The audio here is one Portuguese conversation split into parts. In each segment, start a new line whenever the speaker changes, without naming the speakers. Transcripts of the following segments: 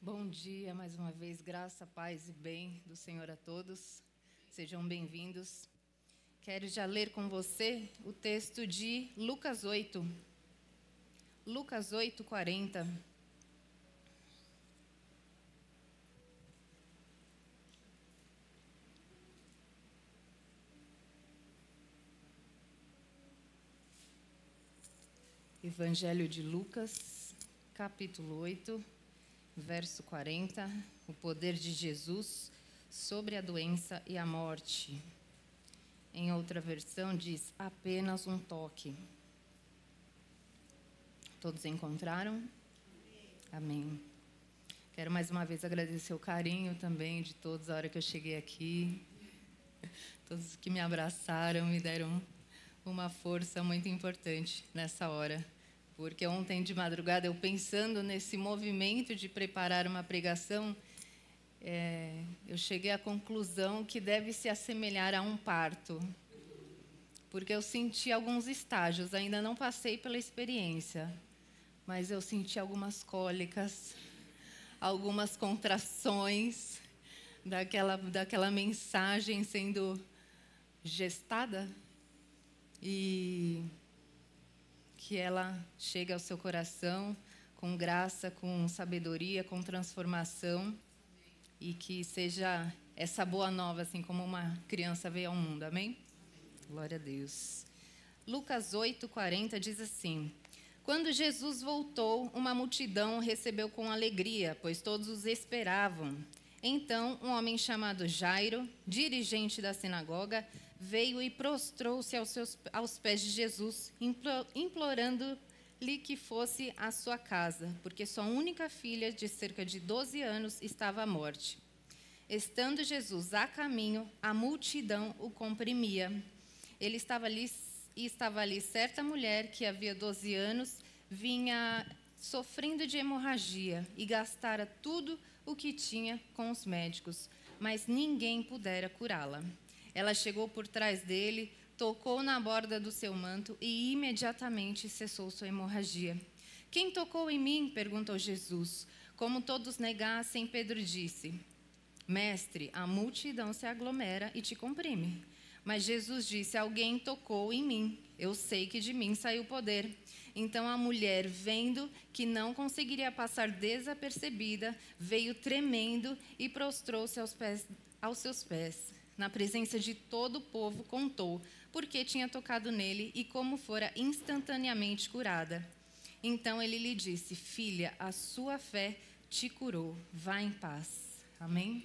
Bom dia, mais uma vez, graça, paz e bem do Senhor a todos. Sejam bem-vindos. Quero já ler com você o texto de Lucas 8. Lucas 8, 40. Evangelho de Lucas, capítulo 8, verso 40. O poder de Jesus sobre a doença e a morte. Em outra versão diz, apenas um toque. Todos encontraram? Amém. Quero mais uma vez agradecer o carinho também de todos a hora que eu cheguei aqui. Todos que me abraçaram, me deram uma força muito importante nessa hora. Porque ontem de madrugada, eu pensando nesse movimento de preparar uma pregação, eu cheguei à conclusão que deve se assemelhar a um parto. Porque eu senti alguns estágios, ainda não passei pela experiência, mas eu senti algumas cólicas, algumas contrações daquela mensagem sendo gestada e que ela chegue ao seu coração com graça, com sabedoria, com transformação e que seja essa boa nova, assim como uma criança veio ao mundo. Amém? Glória a Deus. Lucas 8, 40 diz assim: Quando Jesus voltou, uma multidão o recebeu com alegria, pois todos os esperavam. Então, um homem chamado Jairo, dirigente da sinagoga, veio e prostrou-se aos pés de Jesus, implorando-lhe que fosse à sua casa, porque sua única filha, de cerca de 12 anos, estava à morte. Estando Jesus a caminho, a multidão o comprimia. Estava ali certa mulher que havia 12 anos, vinha sofrendo de hemorragia e gastara tudo o que tinha com os médicos, mas ninguém pudera curá-la. Ela chegou por trás dele, tocou na borda do seu manto e imediatamente cessou sua hemorragia. Quem tocou em mim? Perguntou Jesus. Como todos negassem, Pedro disse, Mestre, a multidão se aglomera e te comprime. Mas Jesus disse, alguém tocou em mim. Eu sei que de mim saiu poder. Então a mulher, vendo que não conseguiria passar desapercebida, veio tremendo e prostrou-se aos seus pés. Na presença de todo o povo, contou porque tinha tocado nele e como fora instantaneamente curada. Então ele lhe disse, filha, a sua fé te curou. Vá em paz. Amém?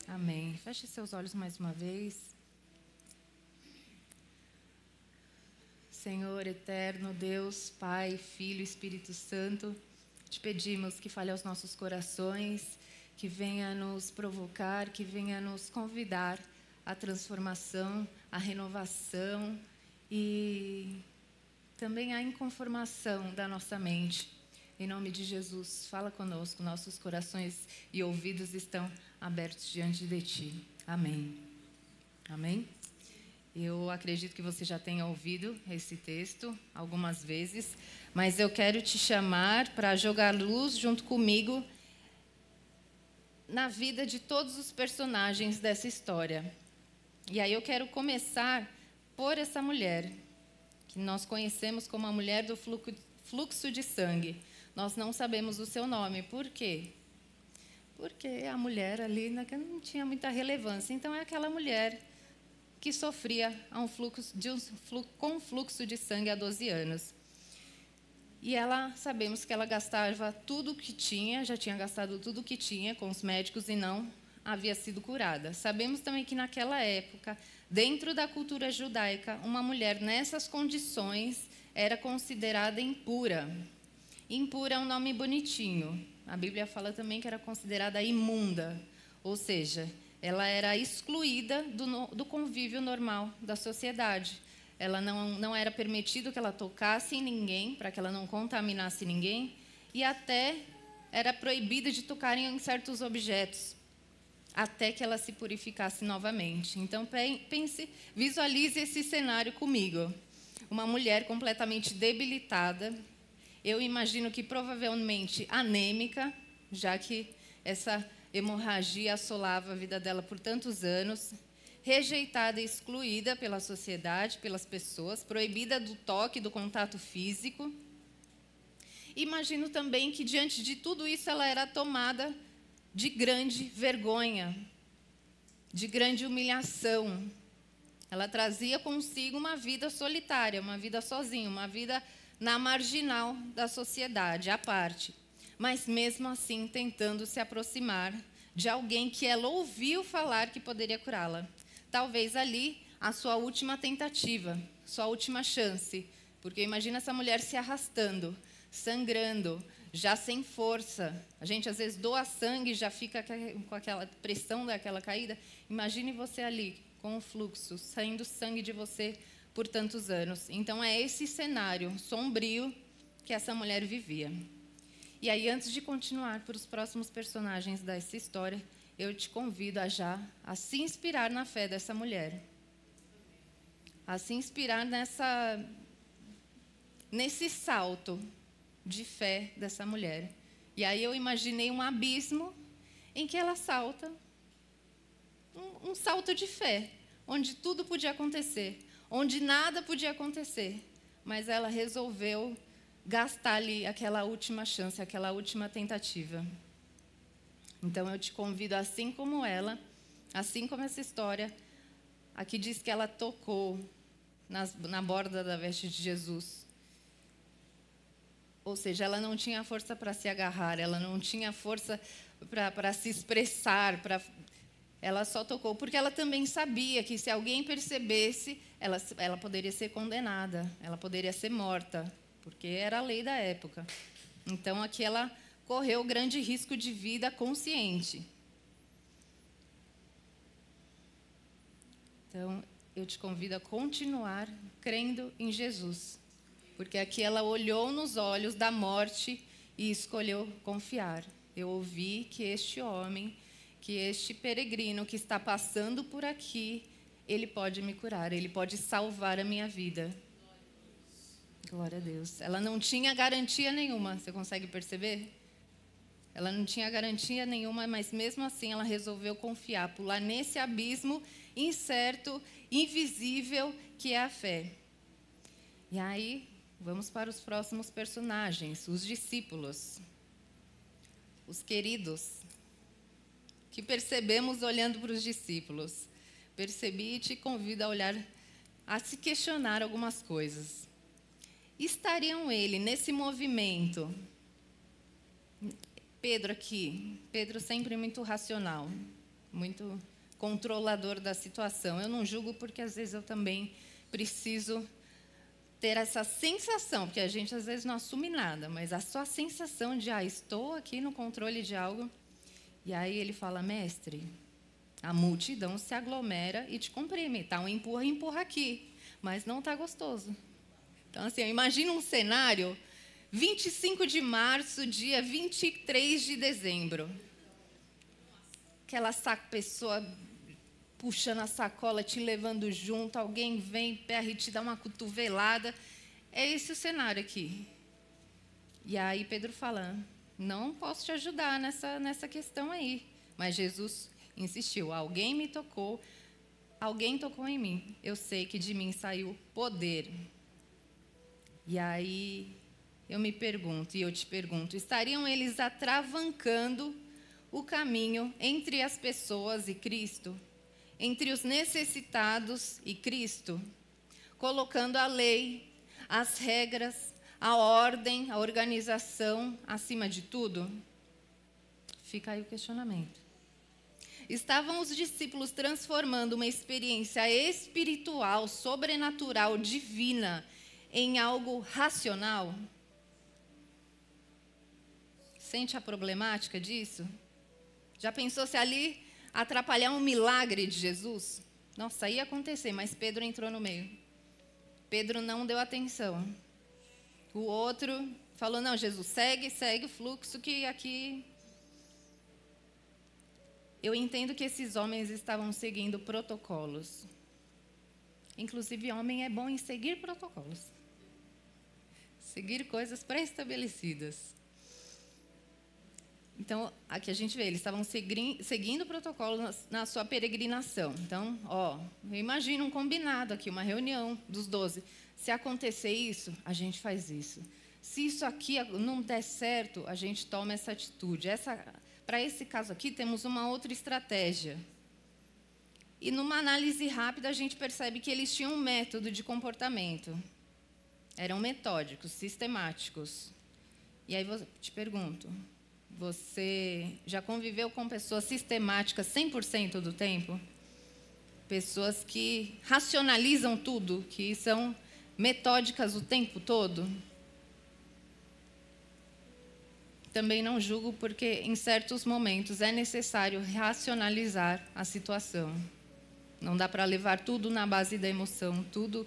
Amém. Feche seus olhos mais uma vez. Senhor eterno, Deus, Pai, Filho, Espírito Santo, te pedimos que fale aos nossos corações, que venha nos provocar, que venha nos convidar à transformação, à renovação e também à inconformação da nossa mente. Em nome de Jesus, fala conosco, nossos corações e ouvidos estão abertos diante de Ti. Amém. Amém? Eu acredito que você já tenha ouvido esse texto algumas vezes, mas eu quero te chamar para jogar luz junto comigo na vida de todos os personagens dessa história. E aí eu quero começar por essa mulher, que nós conhecemos como a mulher do fluxo de sangue. Nós não sabemos o seu nome. Por quê? Porque a mulher ali não tinha muita relevância. Então é aquela mulher que sofria com fluxo de sangue há 12 anos. E sabemos que ela gastava tudo o que tinha, já tinha gastado tudo o que tinha com os médicos e não havia sido curada. Sabemos também que naquela época, dentro da cultura judaica, uma mulher nessas condições era considerada impura. Impura é um nome bonitinho. A Bíblia fala também que era considerada imunda, ou seja, ela era excluída do convívio normal da sociedade. Ela não era permitido que ela tocasse em ninguém, para que ela não contaminasse ninguém, e até era proibida de tocar em certos objetos, até que ela se purificasse novamente. Então, visualize esse cenário comigo. Uma mulher completamente debilitada, eu imagino que provavelmente anêmica, já que essa hemorragia assolava a vida dela por tantos anos, rejeitada e excluída pela sociedade, pelas pessoas, proibida do toque, do contato físico. Imagino também que, diante de tudo isso, ela era tomada de grande vergonha, de grande humilhação. Ela trazia consigo uma vida solitária, uma vida sozinha, uma vida na marginal da sociedade, à parte. Mas, mesmo assim, tentando se aproximar de alguém que ela ouviu falar que poderia curá-la. Talvez ali a sua última tentativa, sua última chance. Porque imagina essa mulher se arrastando, sangrando, já sem força. A gente às vezes doa sangue e já fica com aquela pressão daquela caída. Imagine você ali, com o fluxo, saindo sangue de você por tantos anos. Então é esse cenário sombrio que essa mulher vivia. E aí, antes de continuar para os próximos personagens dessa história, eu te convido a se inspirar na fé dessa mulher. A se inspirar nesse salto de fé dessa mulher. E aí eu imaginei um abismo em que ela salta, um salto de fé, onde tudo podia acontecer, onde nada podia acontecer, mas ela resolveu gastar ali aquela última chance, aquela última tentativa. Então eu te convido, assim como ela, assim como essa história, aqui diz que ela tocou na borda da veste de Jesus. Ou seja, ela não tinha força para se agarrar, ela não tinha força para se expressar, ela só tocou, porque ela também sabia que se alguém percebesse, ela poderia ser condenada, ela poderia ser morta, porque era a lei da época. Então, aqui ela correu grande risco de vida consciente. Então, eu te convido a continuar crendo em Jesus, porque aqui ela olhou nos olhos da morte e escolheu confiar. Eu ouvi que este homem, que este peregrino que está passando por aqui, ele pode me curar, ele pode salvar a minha vida. Glória a Deus. Ela não tinha garantia nenhuma, você consegue perceber? Ela não tinha garantia nenhuma, mas mesmo assim ela resolveu confiar, pular nesse abismo incerto, invisível, que é a fé. E aí, vamos para os próximos personagens, os discípulos, os queridos, que percebemos olhando para os discípulos. Percebi e te convido a olhar, a se questionar algumas coisas. Estariam ele nesse movimento? Pedro aqui, Pedro sempre muito racional, muito controlador da situação. Eu não julgo porque às vezes eu também preciso ter essa sensação, porque a gente às vezes não assume nada, mas a sua sensação de, estou aqui no controle de algo. E aí ele fala, mestre, a multidão se aglomera e te comprime, tá? Um empurra, empurra aqui, mas não tá gostoso. Então, assim, eu imagino um cenário, 25 de março, dia 23 de dezembro. Aquela pessoa puxando a sacola, te levando junto, alguém vem perto e te dá uma cotovelada. É esse o cenário aqui. E aí Pedro fala, não posso te ajudar nessa questão aí. Mas Jesus insistiu, alguém me tocou, alguém tocou em mim. Eu sei que de mim saiu poder. E aí eu me pergunto, e eu te pergunto, estariam eles atravancando o caminho entre as pessoas e Cristo? Entre os necessitados e Cristo? Colocando a lei, as regras, a ordem, a organização acima de tudo? Fica aí o questionamento. Estavam os discípulos transformando uma experiência espiritual, sobrenatural, divina, em algo racional? Sente a problemática disso? Já pensou se ali atrapalhar um milagre de Jesus? Nossa, ia acontecer, mas Pedro entrou no meio. Pedro não deu atenção. O outro falou, não, Jesus, segue o fluxo que aqui... Eu entendo que esses homens estavam seguindo protocolos. Inclusive, homem é bom em seguir protocolos. Seguir coisas pré-estabelecidas. Então, aqui a gente vê, eles estavam seguindo o protocolo na sua peregrinação. Então, eu imagino um combinado aqui, uma reunião dos 12. Se acontecer isso, a gente faz isso. Se isso aqui não der certo, a gente toma essa atitude. Para esse caso aqui, temos uma outra estratégia. E numa análise rápida, a gente percebe que eles tinham um método de comportamento. Eram metódicos, sistemáticos. E aí eu te pergunto, você já conviveu com pessoas sistemáticas 100% do tempo? Pessoas que racionalizam tudo, que são metódicas o tempo todo? Também não julgo, porque em certos momentos é necessário racionalizar a situação. Não dá para levar tudo na base da emoção, tudo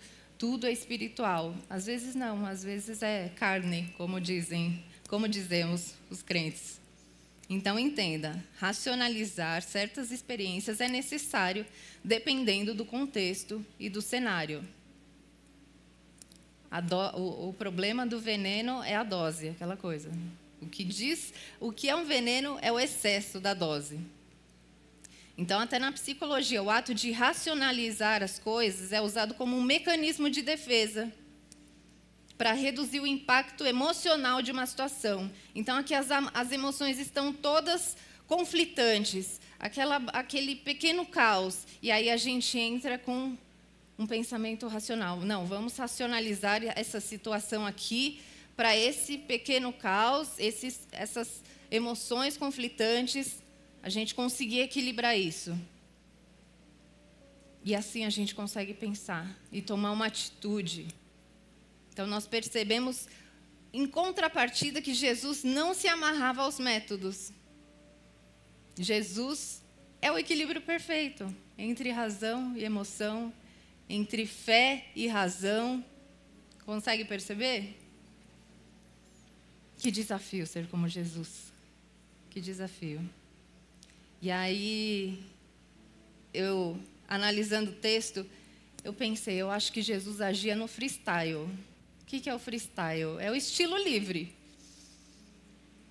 é espiritual. Às vezes não, às vezes é carne, como dizemos os crentes. Então, entenda, racionalizar certas experiências é necessário, dependendo do contexto e do cenário. O problema do veneno é a dose, aquela coisa. O que é um veneno é o excesso da dose. Então, até na psicologia, o ato de racionalizar as coisas é usado como um mecanismo de defesa para reduzir o impacto emocional de uma situação. Então, aqui as emoções estão todas conflitantes, aquele pequeno caos, e aí a gente entra com um pensamento racional. Não, vamos racionalizar essa situação aqui para esse pequeno caos, essas emoções conflitantes, a gente conseguir equilibrar isso. E assim a gente consegue pensar e tomar uma atitude. Então, nós percebemos, em contrapartida, que Jesus não se amarrava aos métodos. Jesus é o equilíbrio perfeito entre razão e emoção, entre fé e razão. Consegue perceber? Que desafio ser como Jesus. Que desafio. E aí, analisando o texto, eu pensei, eu acho que Jesus agia no freestyle. O que é o freestyle? É o estilo livre.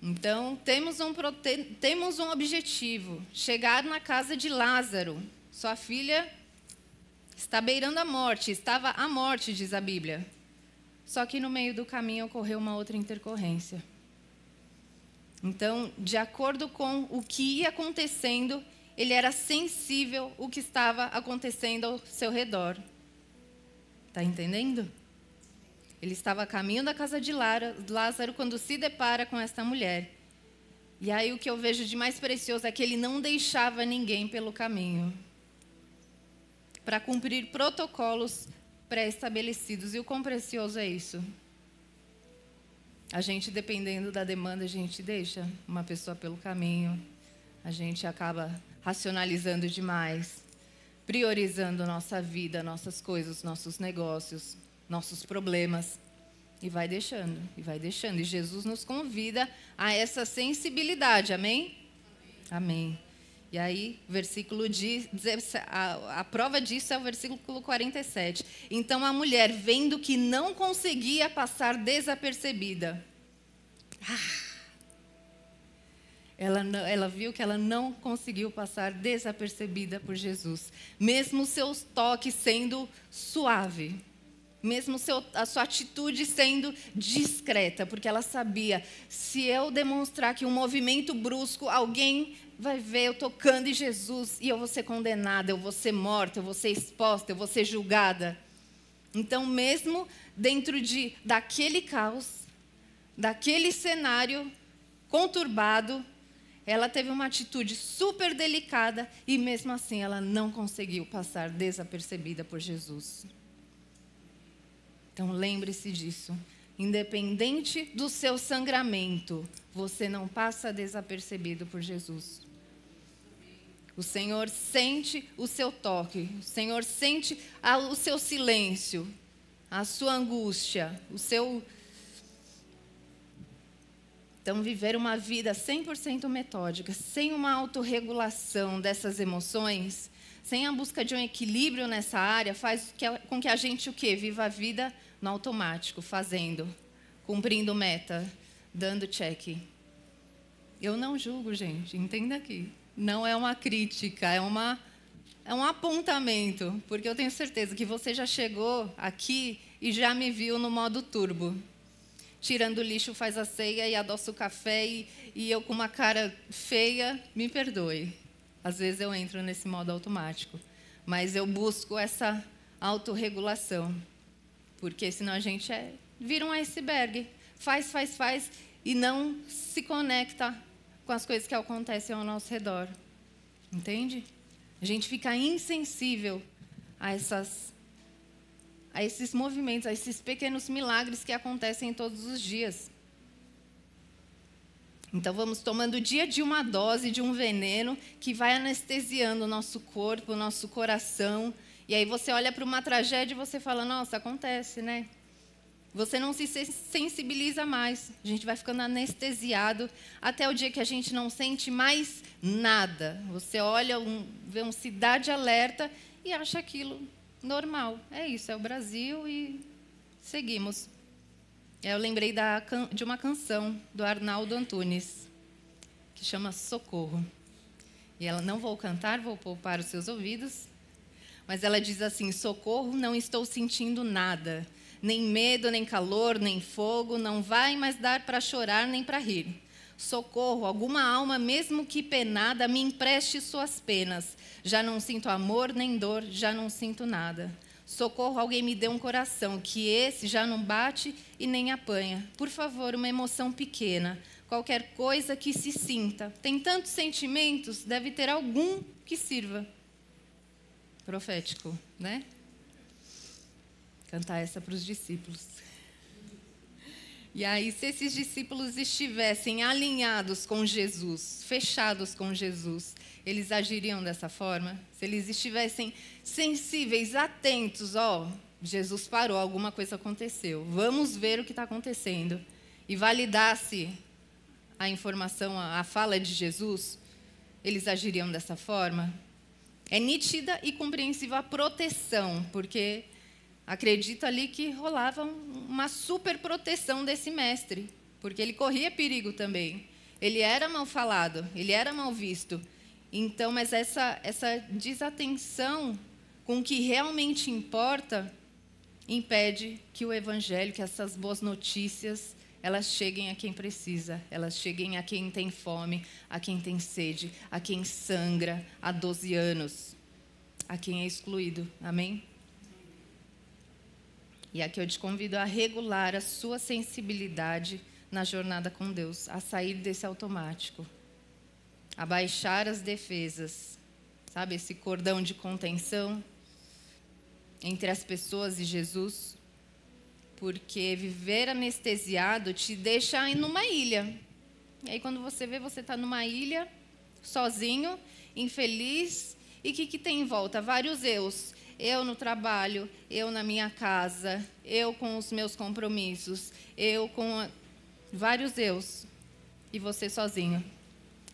Então, temos um objetivo, chegar na casa de Lázaro. Sua filha está beirando a morte, estava à morte, diz a Bíblia. Só que no meio do caminho ocorreu uma outra intercorrência. Então, de acordo com o que ia acontecendo, ele era sensível ao que estava acontecendo ao seu redor. Está entendendo? Ele estava a caminho da casa de Lázaro quando se depara com esta mulher. E aí o que eu vejo de mais precioso é que ele não deixava ninguém pelo caminho para cumprir protocolos pré-estabelecidos. E o quão precioso é isso? A gente, dependendo da demanda, a gente deixa uma pessoa pelo caminho. A gente acaba racionalizando demais, priorizando nossa vida, nossas coisas, nossos negócios, nossos problemas, e vai deixando, e vai deixando. E Jesus nos convida a essa sensibilidade, amém? Amém. E aí, a prova disso é o versículo 47. Então a mulher, vendo que não conseguia passar desapercebida, ela viu que ela não conseguiu passar desapercebida por Jesus, mesmo seus toques sendo suave, mesmo a sua atitude sendo discreta, porque ela sabia, se eu demonstrar que um movimento brusco, alguém vai ver eu tocando em Jesus e eu vou ser condenada, eu vou ser morta, eu vou ser exposta, eu vou ser julgada. Então, mesmo dentro daquele caos, daquele cenário conturbado, ela teve uma atitude super delicada e mesmo assim ela não conseguiu passar desapercebida por Jesus. Então lembre-se disso. Independente do seu sangramento, você não passa desapercebido por Jesus. O Senhor sente o seu toque, o Senhor sente o seu silêncio, a sua angústia, Então, viver uma vida 100% metódica, sem uma autorregulação dessas emoções, sem a busca de um equilíbrio nessa área, faz com que a gente o quê? Viva a vida no automático, fazendo, cumprindo meta, dando check. Eu não julgo, gente, entenda aqui. Não é uma crítica, é um apontamento, porque eu tenho certeza que você já chegou aqui e já me viu no modo turbo. Tirando o lixo, faz a ceia e adoça o café e eu com uma cara feia, me perdoe. Às vezes eu entro nesse modo automático, mas eu busco essa autorregulação, porque senão a gente vira um iceberg, faz e não se conecta com as coisas que acontecem ao nosso redor. Entende? A gente fica insensível a esses movimentos, a esses pequenos milagres que acontecem todos os dias. Então, vamos tomando dia de uma dose de um veneno que vai anestesiando o nosso corpo, o nosso coração. E aí você olha para uma tragédia e você fala, nossa, acontece, né? Você não se sensibiliza mais. A gente vai ficando anestesiado até o dia que a gente não sente mais nada. Você olha, vê uma cidade alerta e acha aquilo normal. É isso, é o Brasil e seguimos. Eu lembrei de uma canção do Arnaldo Antunes, que chama Socorro. E ela, não vou cantar, vou poupar os seus ouvidos, mas ela diz assim, socorro, não estou sentindo nada, nem medo, nem calor, nem fogo, não vai mais dar para chorar nem para rir. Socorro, alguma alma, mesmo que penada, me empreste suas penas. Já não sinto amor nem dor, já não sinto nada. Socorro, alguém me dê um coração, que esse já não bate e nem apanha. Por favor, uma emoção pequena, qualquer coisa que se sinta. Tem tantos sentimentos, deve ter algum que sirva. Profético, né? Cantar essa para os discípulos. E aí, se esses discípulos estivessem alinhados com Jesus, fechados com Jesus, eles agiriam dessa forma? Se eles estivessem sensíveis, atentos, Jesus parou, alguma coisa aconteceu, vamos ver o que está acontecendo, e validasse a informação, a fala de Jesus, eles agiriam dessa forma? É nítida e compreensível a proteção, porque acredito ali que rolava uma super proteção desse mestre, porque ele corria perigo também. Ele era mal falado, ele era mal visto. Então, mas essa desatenção com o que realmente importa impede que o evangelho, que essas boas notícias, elas cheguem a quem precisa, elas cheguem a quem tem fome, a quem tem sede, a quem sangra há 12 anos, a quem é excluído. Amém? E aqui eu te convido a regular a sua sensibilidade na jornada com Deus, a sair desse automático, a baixar as defesas, sabe, esse cordão de contenção entre as pessoas e Jesus, porque viver anestesiado te deixa em uma ilha. E aí quando você vê, você está numa ilha, sozinho, infeliz, e o que tem em volta? Vários eus. Eu no trabalho, eu na minha casa, eu com os meus compromissos, eu com vários eus. E você sozinho.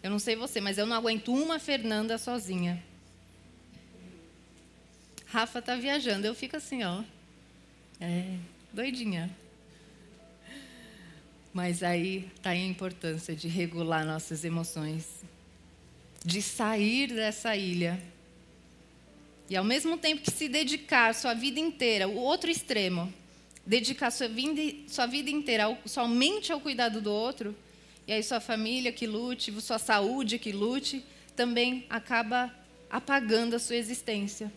Eu não sei você, mas eu não aguento uma Fernanda sozinha. Rafa está viajando, eu fico assim, doidinha. Mas aí está a importância de regular nossas emoções, de sair dessa ilha. E ao mesmo tempo que se dedicar sua vida inteira, o outro extremo, dedicar sua vida inteira somente ao cuidado do outro, e aí sua família que lute, sua saúde que lute, também acaba apagando a sua existência.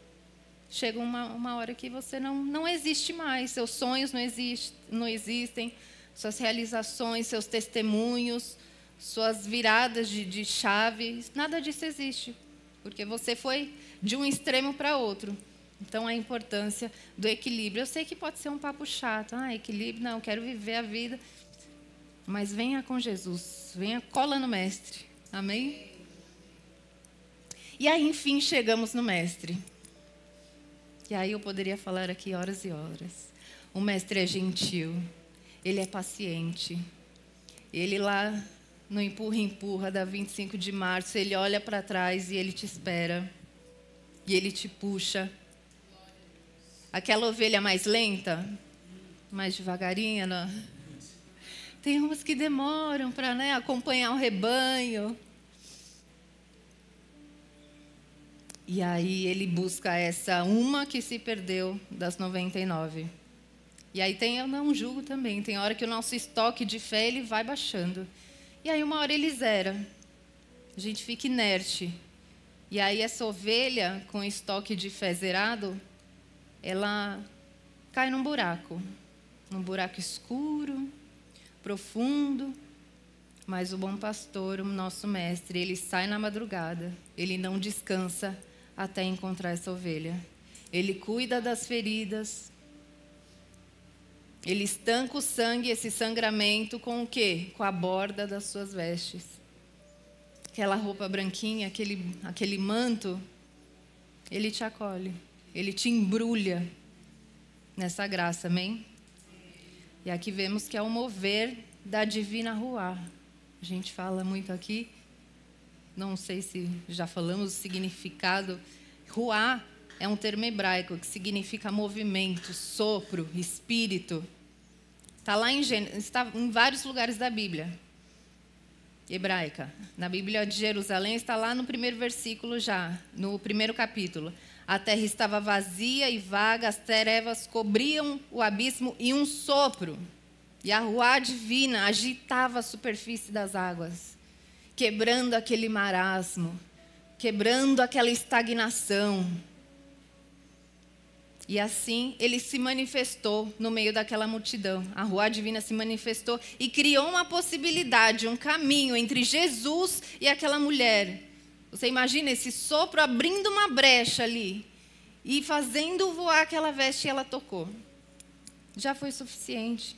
Chega uma hora que você não existe mais, seus sonhos não existem, suas realizações, seus testemunhos, suas viradas de chave, nada disso existe, porque você foi de um extremo para outro. Então, a importância do equilíbrio. Eu sei que pode ser um papo chato. Equilíbrio, não, quero viver a vida. Mas venha com Jesus, cola no Mestre. Amém? E aí, enfim, chegamos no Mestre. E aí eu poderia falar aqui horas e horas. O Mestre é gentil, ele é paciente. Ele lá no empurra da 25 de março, ele olha para trás e ele te espera. E ele te puxa. Aquela ovelha mais lenta, mais devagarinha, Tem umas que demoram para, né, acompanhar o rebanho. E aí ele busca essa uma que se perdeu das 99. E aí eu não julgo também. Tem hora que o nosso estoque de fé ele vai baixando. E aí uma hora ele zera. A gente fica inerte. E aí essa ovelha com estoque de fé zerado, ela cai num buraco escuro, profundo. Mas o bom pastor, o nosso mestre, ele sai na madrugada, ele não descansa até encontrar essa ovelha. Ele cuida das feridas, ele estanca o sangue, esse sangramento, com o quê? Com a borda das suas vestes. Aquela roupa branquinha, aquele manto, ele te acolhe, ele te embrulha nessa graça, amém? E aqui vemos que é o mover da divina ruá. A gente fala muito aqui, não sei se já falamos o significado. Ruá é um termo hebraico que significa movimento, sopro, espírito. Está em vários lugares da Bíblia hebraica. Na Bíblia de Jerusalém está lá no primeiro versículo já, no primeiro capítulo. A terra estava vazia e vaga, as trevas cobriam o abismo e um sopro. E a ruá divina agitava a superfície das águas, quebrando aquele marasmo, quebrando aquela estagnação. E assim ele se manifestou no meio daquela multidão. A ruá divina se manifestou e criou uma possibilidade, um caminho entre Jesus e aquela mulher. Você imagina esse sopro abrindo uma brecha ali e fazendo voar aquela veste e ela tocou. Já foi suficiente.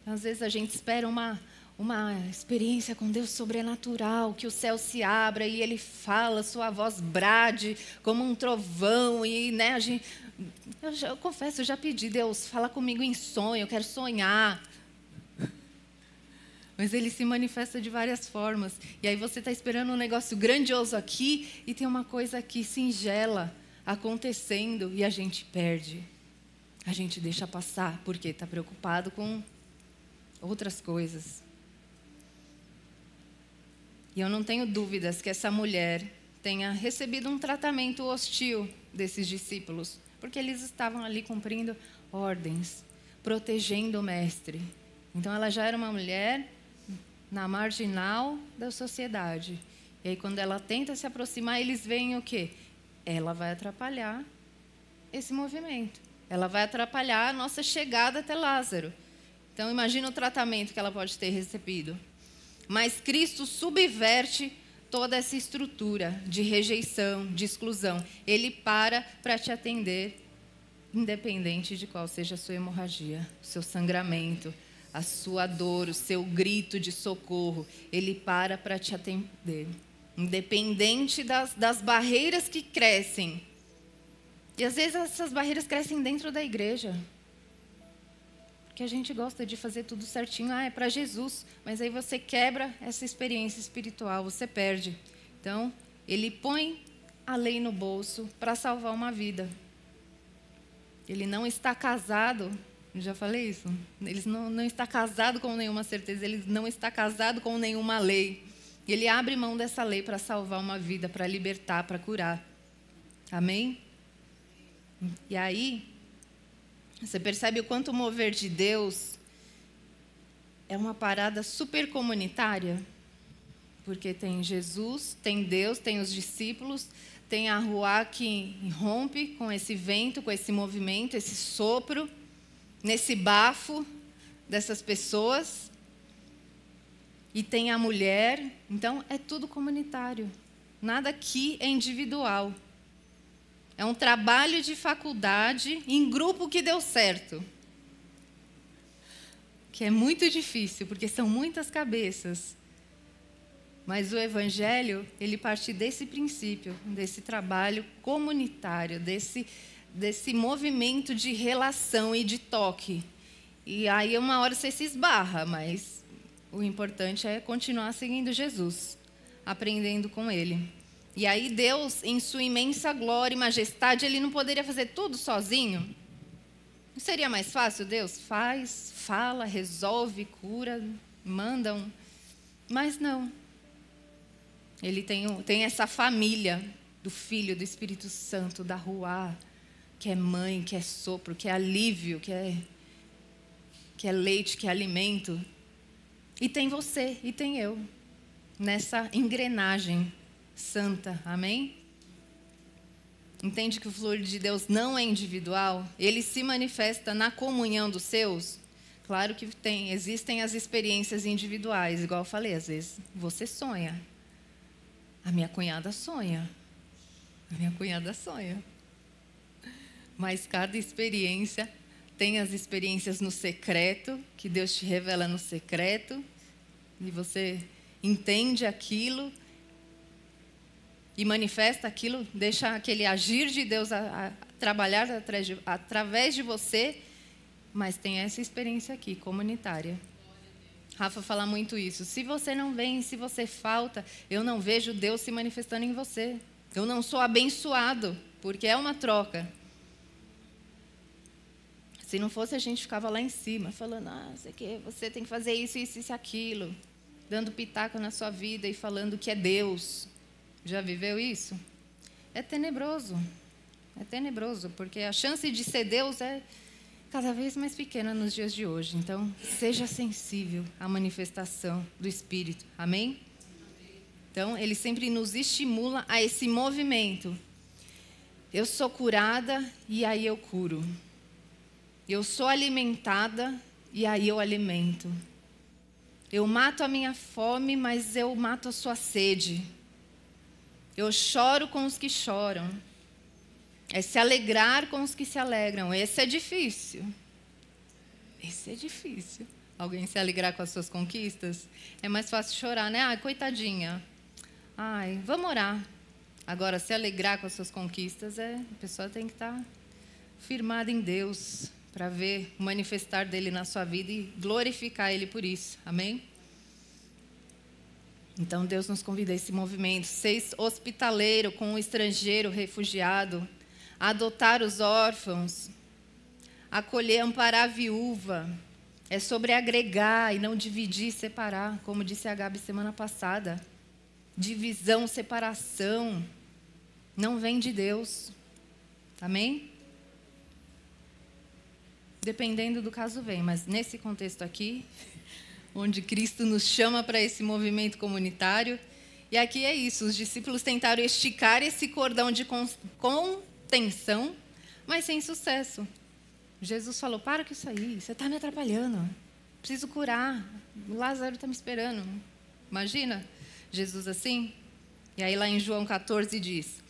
Às vezes a gente espera uma experiência com Deus sobrenatural, que o céu se abra e Ele fala, sua voz brade como um trovão. E, né, eu confesso, eu já pedi, Deus, fala comigo em sonho, eu quero sonhar. Mas Ele se manifesta de várias formas. E aí você está esperando um negócio grandioso aqui e tem uma coisa aqui singela acontecendo e a gente perde. A gente deixa passar porque está preocupado com outras coisas. E eu não tenho dúvidas que essa mulher tenha recebido um tratamento hostil desses discípulos, porque eles estavam ali cumprindo ordens, protegendo o mestre. Então ela já era uma mulher na marginal da sociedade. E aí quando ela tenta se aproximar, eles veem o quê? Ela vai atrapalhar esse movimento. Ela vai atrapalhar a nossa chegada até Lázaro. Então imagina o tratamento que ela pode ter recebido. Mas Cristo subverte toda essa estrutura de rejeição, de exclusão. Ele para te atender, independente de qual seja a sua hemorragia, o seu sangramento, a sua dor, o seu grito de socorro. Ele para te atender, independente das barreiras que crescem. E às vezes essas barreiras crescem dentro da igreja. Que a gente gosta de fazer tudo certinho, é para Jesus, mas aí você quebra essa experiência espiritual, você perde. Então, ele põe a lei no bolso para salvar uma vida. Ele não está casado, já falei isso? Ele não está casado com nenhuma certeza, ele não está casado com nenhuma lei. Ele abre mão dessa lei para salvar uma vida, para libertar, para curar. Amém? E aí, você percebe o quanto o mover de Deus é uma parada super comunitária? Porque tem Jesus, tem Deus, tem os discípulos, tem a ruá que rompe com esse vento, com esse movimento, esse sopro, nesse bafo dessas pessoas. E tem a mulher. Então, é tudo comunitário. Nada aqui é individual. É um trabalho de faculdade em grupo que deu certo. Que é muito difícil, porque são muitas cabeças. Mas o Evangelho, ele parte desse princípio, desse trabalho comunitário, desse movimento de relação e de toque. E aí uma hora você se esbarra, mas o importante é continuar seguindo Jesus, aprendendo com Ele. E aí Deus, em sua imensa glória e majestade, Ele não poderia fazer tudo sozinho? Não seria mais fácil? Deus faz, fala, resolve, cura, manda um... Mas não. Ele tem essa família do Filho, do Espírito Santo, da Ruá, que é mãe, que é sopro, que é alívio, que é leite, que é alimento. E tem você, e tem eu, nessa engrenagem santa, amém? Entende que o fluir de Deus não é individual? Ele se manifesta na comunhão dos seus? Claro que existem as experiências individuais, igual eu falei, às vezes você sonha. A minha cunhada sonha. Mas cada experiência tem as experiências no secreto, que Deus te revela no secreto, e você entende aquilo e manifesta aquilo, deixa aquele agir de Deus a trabalhar através de você, mas tem essa experiência aqui, comunitária. Rafa fala muito isso. Se você não vem, se você falta, eu não vejo Deus se manifestando em você. Eu não sou abençoado, porque é uma troca. Se não fosse, a gente ficava lá em cima, falando, você tem que fazer isso, isso e aquilo, dando pitaco na sua vida e falando que é Deus. Já viveu isso? É tenebroso, porque a chance de ser Deus é cada vez mais pequena nos dias de hoje. Então, seja sensível à manifestação do Espírito, amém? Então, ele sempre nos estimula a esse movimento. Eu sou curada e aí eu curo. Eu sou alimentada e aí eu alimento. Eu mato a minha fome, mas eu mato a sua sede. Eu choro com os que choram. É se alegrar com os que se alegram. Esse é difícil. Alguém se alegrar com as suas conquistas? É mais fácil chorar, né? Ai, coitadinha. Ai, vamos orar. Agora, se alegrar com as suas conquistas, a pessoa tem que estar firmada em Deus para ver o manifestar dele na sua vida e glorificar ele por isso. Amém? Então, Deus nos convida a esse movimento. Ser hospitaleiro com o estrangeiro refugiado. Adotar os órfãos. Acolher, amparar a viúva. É sobre agregar e não dividir e separar, como disse a Gabi semana passada. Divisão, separação, não vem de Deus. Amém? Dependendo do caso vem, mas nesse contexto aqui, onde Cristo nos chama para esse movimento comunitário, e aqui é isso, os discípulos tentaram esticar esse cordão de contenção, mas sem sucesso. Jesus falou, para com isso aí, você está me atrapalhando, preciso curar, o Lázaro está me esperando. Imagina Jesus assim? E aí lá em João 14 diz,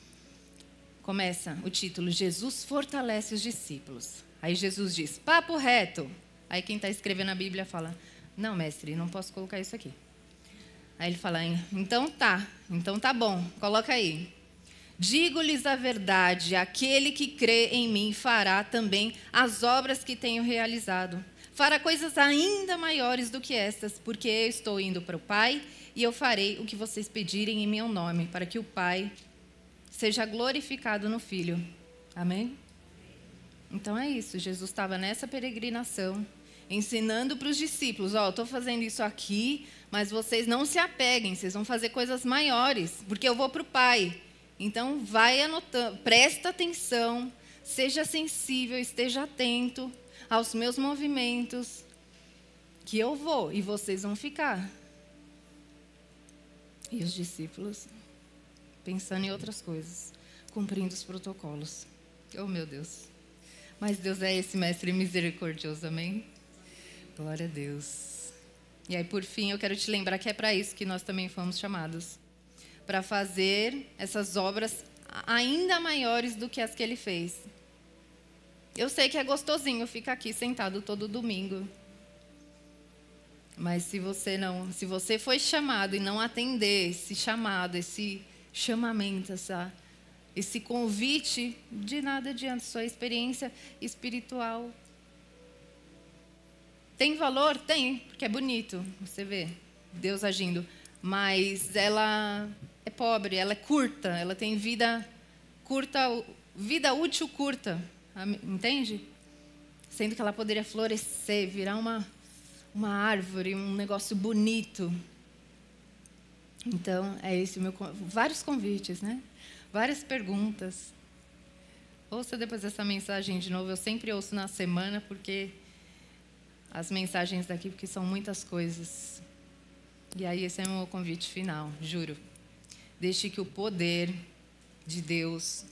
começa o título, Jesus fortalece os discípulos. Aí Jesus diz, papo reto. Aí quem está escrevendo a Bíblia fala, não, mestre, não posso colocar isso aqui. Aí ele fala, então tá bom, coloca aí. Digo-lhes a verdade, aquele que crê em mim fará também as obras que tenho realizado. Fará coisas ainda maiores do que estas, porque eu estou indo para o Pai e eu farei o que vocês pedirem em meu nome, para que o Pai seja glorificado no Filho. Amém? Então é isso, Jesus estava nessa peregrinação, ensinando para os discípulos, estou fazendo isso aqui, mas vocês não se apeguem, vocês vão fazer coisas maiores, porque eu vou para o Pai. Então vai anotando, presta atenção, seja sensível, esteja atento aos meus movimentos, que eu vou e vocês vão ficar. E os discípulos pensando em outras coisas, cumprindo os protocolos. Oh, meu Deus. Mas Deus é esse mestre misericordioso, amém? Glória a Deus. E aí, por fim, eu quero te lembrar que é para isso que nós também fomos chamados. Para fazer essas obras ainda maiores do que as que ele fez. Eu sei que é gostosinho ficar aqui sentado todo domingo. Mas se você foi chamado e não atender esse chamado, esse chamamento, esse convite, de nada adianta, sua experiência espiritual. Tem valor? Tem, porque é bonito, você vê Deus agindo. Mas ela é pobre, ela é curta, ela tem vida curta, vida útil curta, entende? sendo que ela poderia florescer, virar uma árvore, um negócio bonito. Então, é esse o meu... Vários convites, né? Várias perguntas. Ouça depois essa mensagem de novo. Eu sempre ouço na semana, porque as mensagens daqui, porque são muitas coisas. E aí esse é o meu convite final, juro. Deixe que o poder de Deus,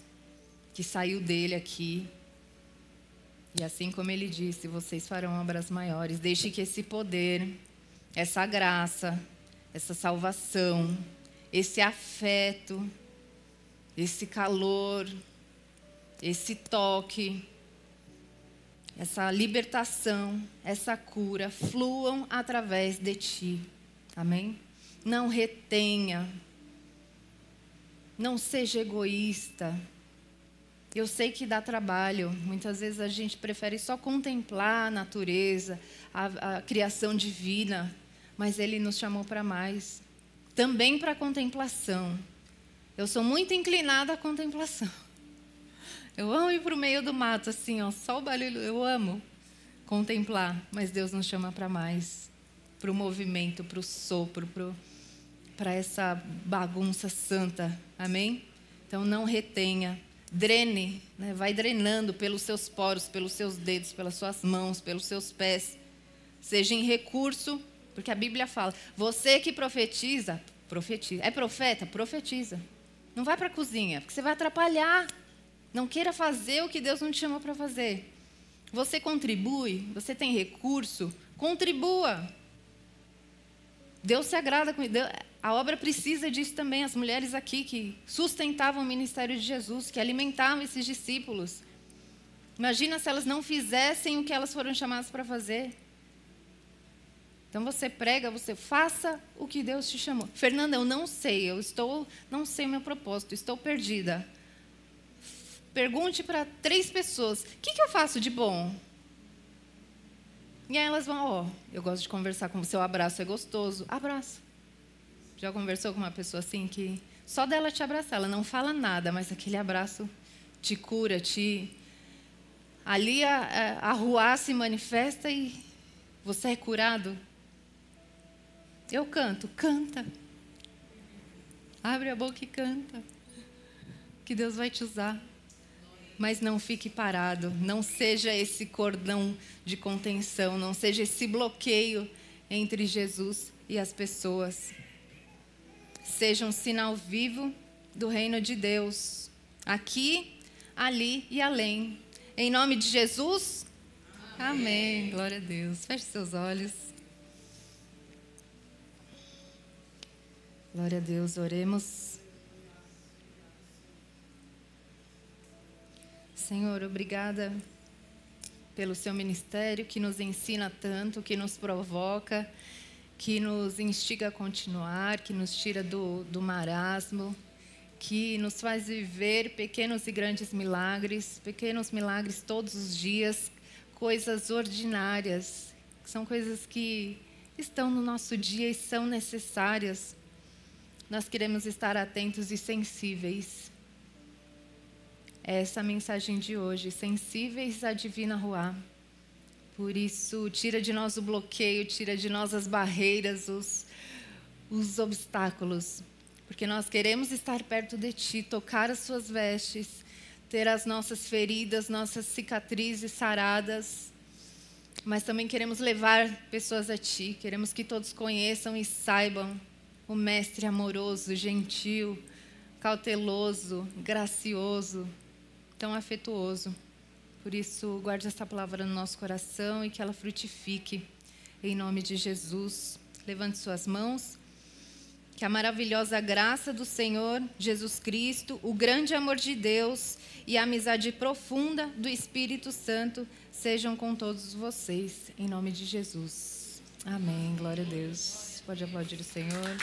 que saiu dele aqui, e assim como ele disse, vocês farão obras maiores. Deixe que esse poder, essa graça, essa salvação, esse afeto, esse calor, esse toque, essa libertação, essa cura, fluam através de ti. Amém? Não retenha. Não seja egoísta. Eu sei que dá trabalho. Muitas vezes a gente prefere só contemplar a natureza, a criação divina. Mas Ele nos chamou para mais. Também para a contemplação. Eu sou muito inclinada à contemplação. Eu amo ir para o meio do mato, assim, ó, só o barulho. Eu amo contemplar. Mas Deus nos chama para mais. Para o movimento, para o sopro, para essa bagunça santa. Amém? Então não retenha. Drene, né? Vai drenando pelos seus poros, pelos seus dedos, pelas suas mãos, pelos seus pés. Seja em recurso, porque a Bíblia fala, você que profetiza, profetiza. É profeta? Profetiza. Não vai para a cozinha, porque você vai atrapalhar. Não queira fazer o que Deus não te chamou para fazer. Você contribui, você tem recurso, contribua. Deus se agrada com isso. A obra precisa disso também. As mulheres aqui que sustentavam o ministério de Jesus, que alimentavam esses discípulos. Imagina se elas não fizessem o que elas foram chamadas para fazer. Então você prega, você faça o que Deus te chamou. Fernanda, eu não sei, não sei o meu propósito, estou perdida. Pergunte para 3 pessoas, o que eu faço de bom? E aí elas vão, eu gosto de conversar com você, o abraço é gostoso. Abraço. Já conversou com uma pessoa assim que só dela te abraçar, ela não fala nada, mas aquele abraço te cura, ali a ruá se manifesta e você é curado? Eu canto, canta. Abre a boca e canta. Que Deus vai te usar. Mas não fique parado, não seja esse cordão de contenção, não seja esse bloqueio entre Jesus e as pessoas. Seja um sinal vivo do reino de Deus, aqui, ali e além. Em nome de Jesus, amém. Glória a Deus. Feche seus olhos. Glória a Deus, oremos. Senhor, obrigada pelo seu ministério que nos ensina tanto, que nos provoca, que nos instiga a continuar, que nos tira do marasmo, que nos faz viver pequenos e grandes milagres, pequenos milagres todos os dias, coisas ordinárias, que são coisas que estão no nosso dia e são necessárias. Nós queremos estar atentos e sensíveis. Essa mensagem de hoje, sensíveis à divina ruá. Por isso, tira de nós o bloqueio, tira de nós as barreiras, os obstáculos. Porque nós queremos estar perto de ti, tocar as suas vestes, ter as nossas feridas, nossas cicatrizes saradas. Mas também queremos levar pessoas a ti, queremos que todos conheçam e saibam o Mestre amoroso, gentil, cauteloso, gracioso, tão afetuoso. Por isso, guarde essa palavra no nosso coração e que ela frutifique. Em nome de Jesus, levante suas mãos. Que a maravilhosa graça do Senhor Jesus Cristo, o grande amor de Deus e a amizade profunda do Espírito Santo sejam com todos vocês. Em nome de Jesus. Amém. Glória a Deus. Pode aplaudir o Senhor.